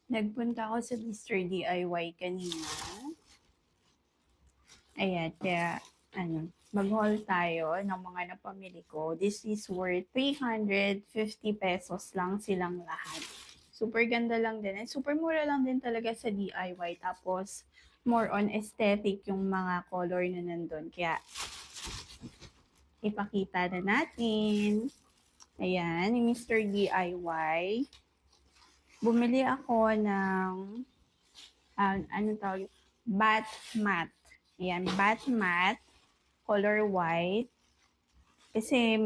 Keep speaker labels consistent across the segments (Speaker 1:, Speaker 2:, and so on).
Speaker 1: Nagpunta ako sa Mr. DIY kanina. Ayan, kaya mag-haul tayo ng mga napamili ko. This is worth 350 pesos lang silang lahat. Super ganda lang din. And super mura lang din talaga sa DIY. Tapos, more on aesthetic yung mga color na nandun. Kaya, ipakita na natin. Ayan, yung Mr. DIY. Bumili ako ng ano tawag, bath mat. Ayan, bath mat, color white. Kasi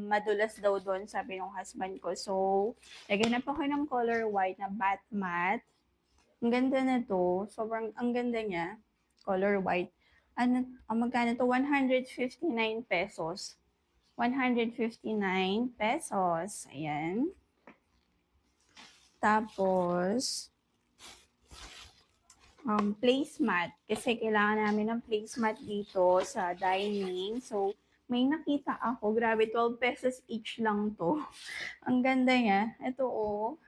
Speaker 1: madulas daw doon, sabi ng husband ko. So, naghanap ako ng color white na bath mat. Ang ganda na to. Sobrang, ang ganda niya. Color white. Magkano to? 159 pesos. 159 pesos. Ayan. Tapos, placemat. Kasi kailangan namin ng placemat dito sa dining. So, may nakita ako. Grabe, 12 pesos each lang to. Ang ganda niya. Ito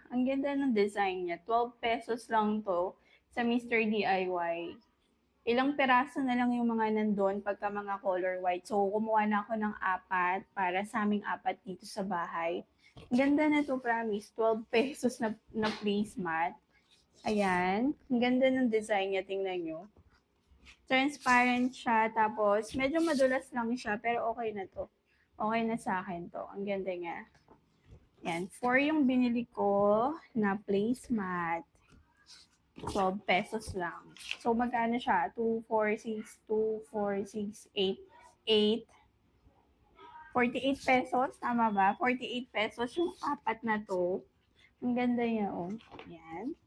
Speaker 1: ang ganda ng design niya. 12 pesos lang to sa Mr. DIY. Ilang peraso na lang yung mga nandun pagka mga color white. So, kumuha na ako ng 4 para sa aming 4 dito sa bahay. Ang ganda na to, promise. 12 pesos na placemat. Ayan. Ang ganda ng design niya, tingnan nyo. Transparent siya, tapos medyo madulas lang siya, pero okay na to. Okay na sa akin to. Ang ganda niya. Yan. 4 yung binili ko na placemat. 12 pesos lang. So, magkano siya? 2, 4, 6, 2, 4, 6, 8, 8. 48 pesos, tama ba? 48 pesos yung 4 na to. Ang ganda niya, Yan.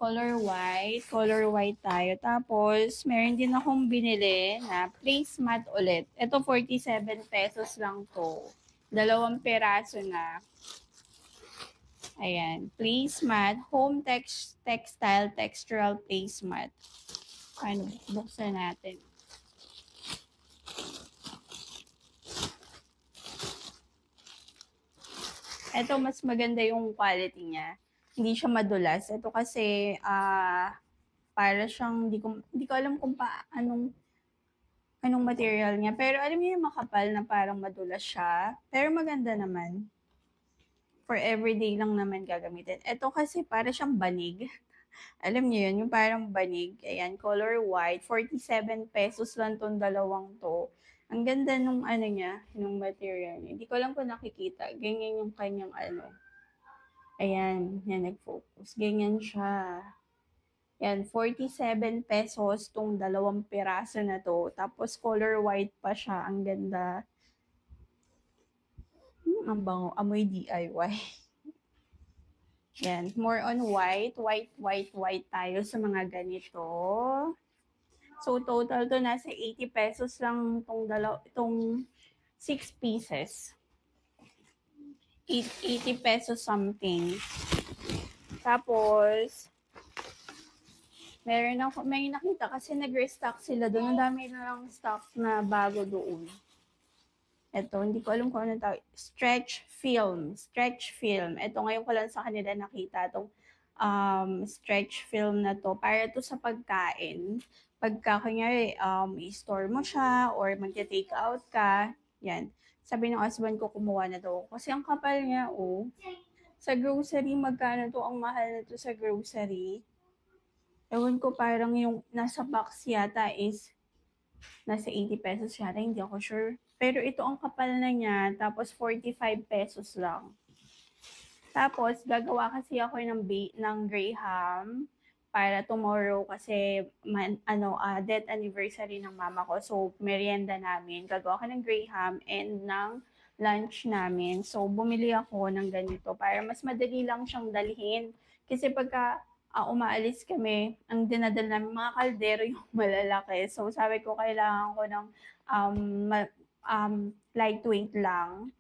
Speaker 1: Color white tayo. Tapos, meron din akong binili na placemat ulit. Ito, 47 pesos lang to. 2 peraso na. Ayan, placemat, textile textural placemat. Ano, buksan natin. Ito, mas maganda yung quality niya. Hindi siya madulas. Ito kasi, para siyang, hindi ko alam kung anong material niya. Pero alam niyo yung makapal na parang madulas siya. Pero maganda naman. For everyday lang naman gagamitin. Ito kasi para siyang banig. Alam niyo yun, yung parang banig. Ayan, color white. 47 pesos lang tong dalawang to. Ang ganda nung niya, nung material niya. Hindi ko lang kung nakikita. Ganyan yung kanyang Ayan, yan nag-focus. Ganyan siya. Yan, 47 pesos tong 2 piraso na to. Tapos color white pa siya. Ang ganda. Ang bango. Amoy DIY. Yan, more on white. White tayo sa mga ganito. So, total to nasa 80 pesos lang itong 6 pieces. 80 pesos something. Tapos, may nakita kasi nag-restock sila doon. Ang dami na lang stock na bago doon. Ito, hindi ko alam kung ano tawag. Stretch film. Ito, ngayon ko lang sa kanila nakita itong stretch film na to. Para to sa pagkain. Pagka, kunyari, i-store mo siya or magte-take out ka, yan. Sabi ng husband ko, kumuha na to. Kasi ang kapal niya, sa grocery, magkano to? Ang mahal na to sa grocery. Ewan ko, parang yung nasa box yata is nasa 80 pesos yata, hindi ako sure. Pero ito ang kapal na niya, tapos 45 pesos lang. Tapos, gagawa kasi ako ng Graham para tomorrow kasi death anniversary ng mama ko. So, merienda namin. Gagawa ko ng Graham and ng lunch namin. So, bumili ako ng ganito para mas madali lang siyang dalhin. Kasi pagka umaalis kami, ang dinadala namin mga kaldero yung malalaki. So, sabi ko, kailangan ko ng lightweight lang.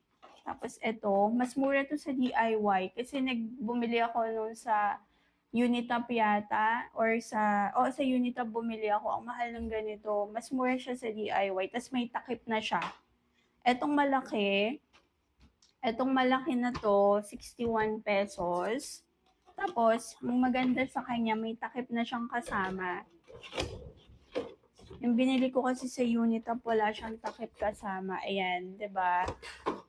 Speaker 1: Tapos ito, mas mura to sa DIY kasi nagbumili ako noon sa Unitap yata or sa Unitap bumili ako. Ang mahal ng ganito. Mas mura siya sa DIY. Tapos may takip na siya. Etong malaki na to, 61 pesos. Tapos, ang maganda sa kanya, may takip na siyang kasama. Yung binili ko kasi sa Unitop, wala siyang takip kasama. Ayan, 'di ba?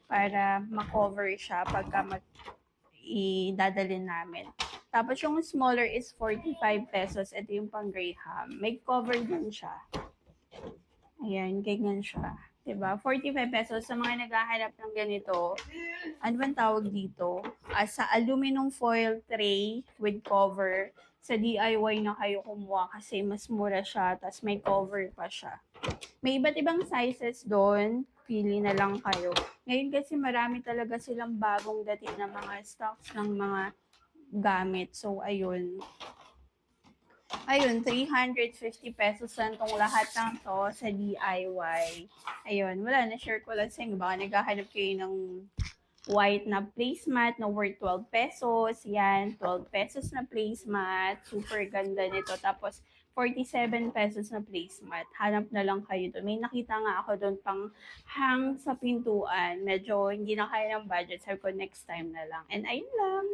Speaker 1: Para ma-cover siya pagka idadalhin namin. Tapos yung smaller is 45 pesos. Ito yung pang Graham. May cover din siya. Ayan, ganyan siya. 'Di ba? 45 pesos sa mga naghahanap ng ganito. Ano bang tawag dito? Sa aluminum foil tray with cover. Sa DIY na kayo kumuha kasi mas mura siya, tas may cover pa siya. May iba't ibang sizes doon. Pili na lang kayo. Ngayon kasi marami talaga silang bagong dating na mga stocks ng mga gamit. So, ayun. Ayun, 350 pesos lang tong lahat ng to sa DIY. Ayun, wala na, share ko lang sa inyo. Baka naghahanap kayo ng white na placemat na worth 12 pesos. Yan, 12 pesos na placemat. Super ganda nito. Tapos, 47 pesos na placemat. Hanap na lang kayo doon. May nakita nga ako doon pang hang sa pintuan. Medyo hindi na kaya ng budget. Sabi ko, next time na lang. And ayun lang.